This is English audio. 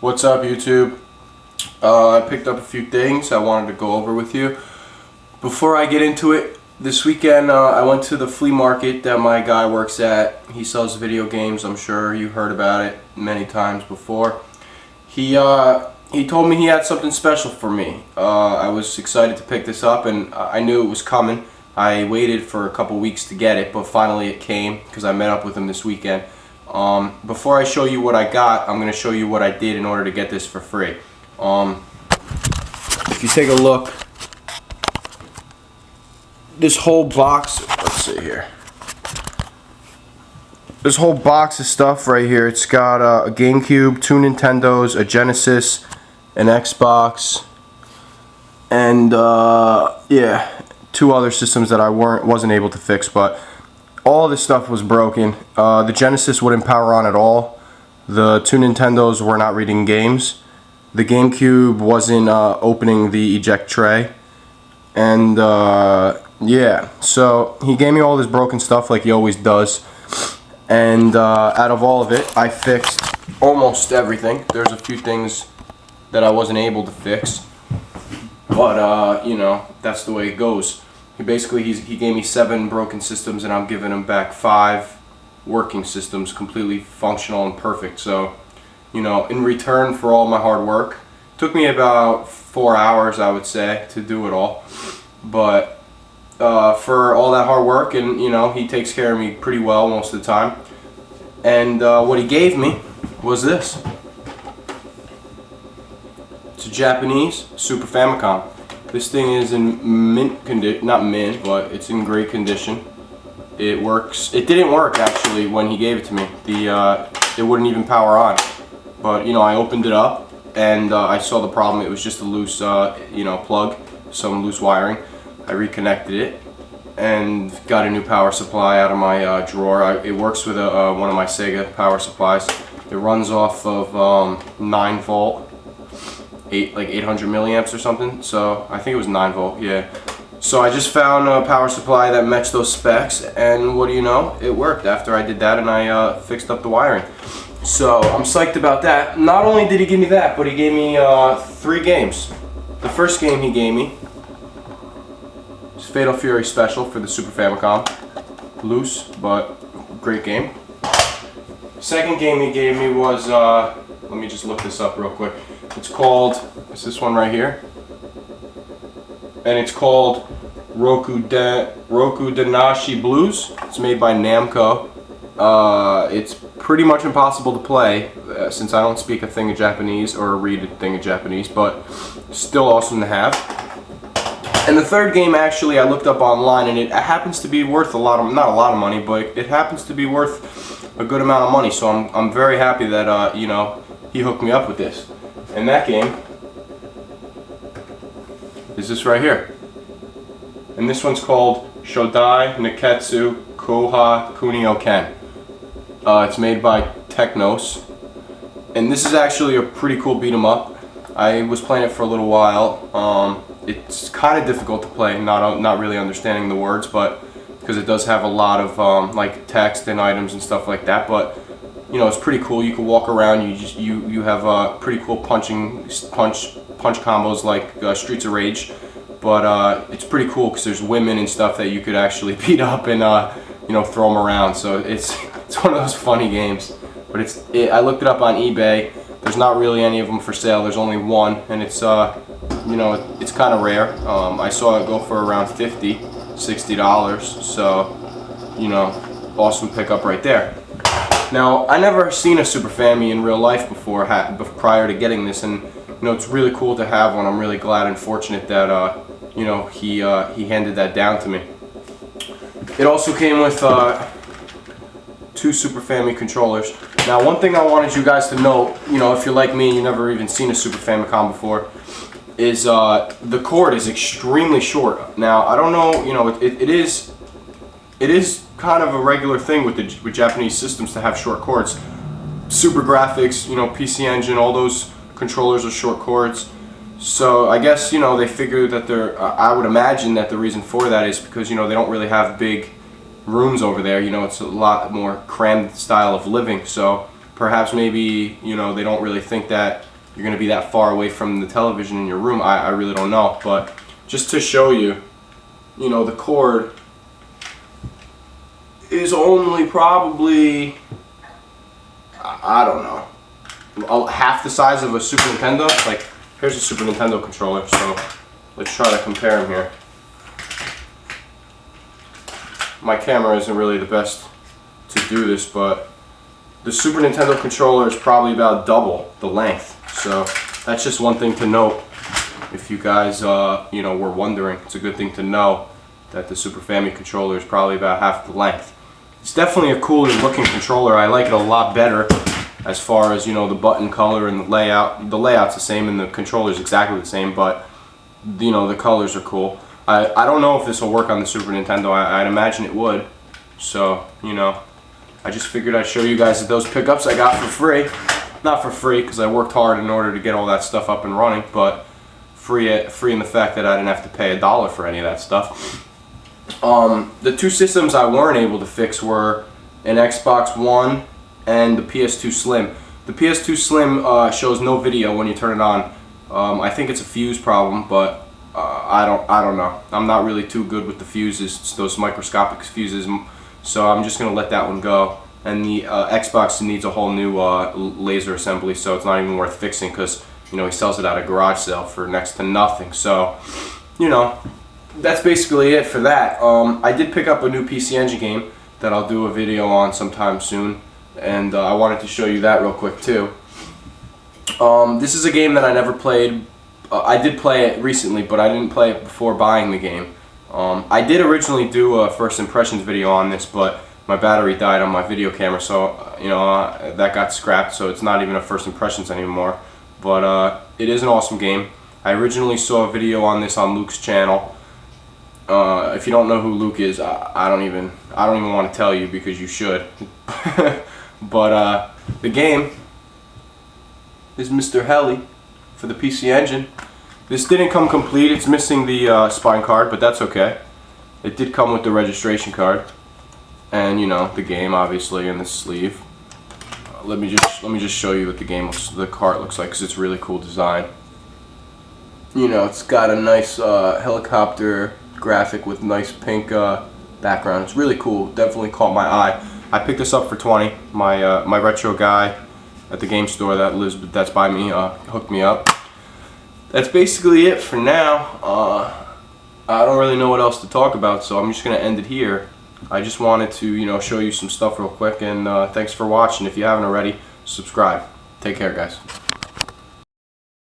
What's up, YouTube? I picked up a few things I wanted to go over with you. Before I get into it, this weekend I went to the flea market that my guy works at. He sells video games. I'm sure you heard about it many times before. He told me he had something special for me. I was excited to pick this up, and I knew it was coming. I waited for a couple weeks to get it, but finally it came because I met up with him this weekend. Before I show you what I got, I'm going to show you what I did in order to get this for free. If you take a look, this whole box, let's see here. This whole box of stuff right here, it's got a GameCube, 2 Nintendos, a Genesis, an Xbox, and yeah, 2 other systems that I wasn't able to fix, but all this stuff was broken. The Genesis wouldn't power on at all. The 2 Nintendos were not reading games. The GameCube wasn't opening the eject tray. And yeah, so he gave me all this broken stuff like he always does. And out of all of it, I fixed almost everything. There's a few things that I wasn't able to fix. But, you know, that's the way it goes. He gave me 7 broken systems, and I'm giving him back 5 working systems, completely functional and perfect. So, you know, in return for all my hard work, it took me about 4 hours, I would say, to do it all. But for all that hard work, and you know, he takes care of me pretty well most of the time. And what he gave me was this. It's a Japanese Super Famicom. This thing is in mint condition, not mint, but it's in great condition. It works. It didn't work actually when he gave it to me. It wouldn't even power on. But you know, I opened it up and I saw the problem. It was just a loose, you know, plug, some loose wiring. I reconnected it and got a new power supply out of my drawer. It works with one of my Sega power supplies. It runs off of 9 volt. Like 800 milliamps or something, so I think it was 9 volt, yeah. So I just found a power supply that matched those specs, and what do you know, it worked after I did that, and I fixed up the wiring. So I'm psyched about that. Not only did he give me that, but he gave me 3 games. The first game he gave me is Fatal Fury Special for the Super Famicom. Loose, but great game. Second game he gave me was, let me just look this up real quick. It's this one right here, and it's called Roku Danashi Blues. It's made by Namco. It's pretty much impossible to play since I don't speak a thing of Japanese or read a thing of Japanese, but still awesome to have. And the third game, actually, I looked up online, and it happens to be worth not a lot of money, but it happens to be worth a good amount of money. So I'm very happy that you know, he hooked me up with this. And that game is this right here. And this one's called Shodai Neketsu Koha Kunio Ken. It's made by Technos. And this is actually a pretty cool beat 'em up. I was playing it for a little while. It's kind of difficult to play, not really understanding the words, but because it does have a lot of like text and items and stuff like that. But you know, it's pretty cool. You can walk around. You have pretty cool punch combos like Streets of Rage, but it's pretty cool because there's women and stuff that you could actually beat up and you know, throw them around. So it's one of those funny games. But I looked it up on eBay. There's not really any of them for sale. There's only one, and it's you know, it's kind of rare. I saw it go for around $50–60. So you know, awesome pickup right there. Now, I never seen a Super Famicom in real life before, prior to getting this, and you know, it's really cool to have one. I'm really glad and fortunate that you know, he handed that down to me. It also came with 2 Super Famicom controllers. Now, one thing I wanted you guys to know, you know, if you're like me and you've never even seen a Super Famicom before, is the cord is extremely short. Now, I don't know, you know, it is kind of a regular thing with Japanese systems to have short cords. Super Graphics, you know, PC Engine, all those controllers are short cords. So I guess, you know, they figure that I would imagine that the reason for that is because, you know, they don't really have big rooms over there. You know, it's a lot more crammed style of living. So Perhaps maybe, you know, they don't really think that you're going to be that far away from the television in your room. I really don't know. But just to show you, you know, the cord is only probably, I don't know, half the size of a Super Nintendo. Like, here's a Super Nintendo controller, so let's try to compare them here. My camera isn't really the best to do this, but the Super Nintendo controller is probably about double the length. So that's just one thing to note if you guys you know, were wondering. It's a good thing to know that the Super Famicom controller is probably about half the length. It's definitely a cooler looking controller. I like it a lot better as far as, you know, the button color and the layout. The layout's the same and the controller's exactly the same, but, you know, the colors are cool. I don't know if this will work on the Super Nintendo. I'd imagine it would. So, you know, I just figured I'd show you guys those pickups I got for free. Not for free, because I worked hard in order to get all that stuff up and running, but free in the fact that I didn't have to pay $1 for any of that stuff. The two systems I weren't able to fix were an Xbox One and the PS2 Slim. The PS2 Slim shows no video when you turn it on. I think it's a fuse problem, but I don't know. I'm not really too good with the fuses, those microscopic fuses, so I'm just gonna let that one go. And the Xbox needs a whole new laser assembly, so it's not even worth fixing, because, you know, he sells it at a garage sale for next to nothing. So, you know, that's basically it for that. I did pick up a new PC Engine game that I'll do a video on sometime soon, and I wanted to show you that real quick too. This is a game that I never played. I did play it recently, but I didn't play it before buying the game. I did originally do a first impressions video on this, but my battery died on my video camera, so you know, that got scrapped, so it's not even a first impressions anymore. But it is an awesome game. I originally saw a video on this on Luke's channel. If you don't know who Luke is, I don't even want to tell you, because you should. But the game is Mr. Heli for the PC Engine. This didn't come complete. It's missing the spine card, but that's okay. It did come with the registration card, and, you know, the game obviously in the sleeve. Let me just show you what the cart looks like, because it's really cool design. You know, it's got a nice helicopter graphic with nice pink background. It's really cool. Definitely caught my eye. I picked this up for $20. My retro guy at the game store that's by me hooked me up. That's basically it for now. I don't really know what else to talk about, so I'm just gonna end it here. I just wanted to, you know, show you some stuff real quick, and thanks for watching. If you haven't already, subscribe. Take care, guys.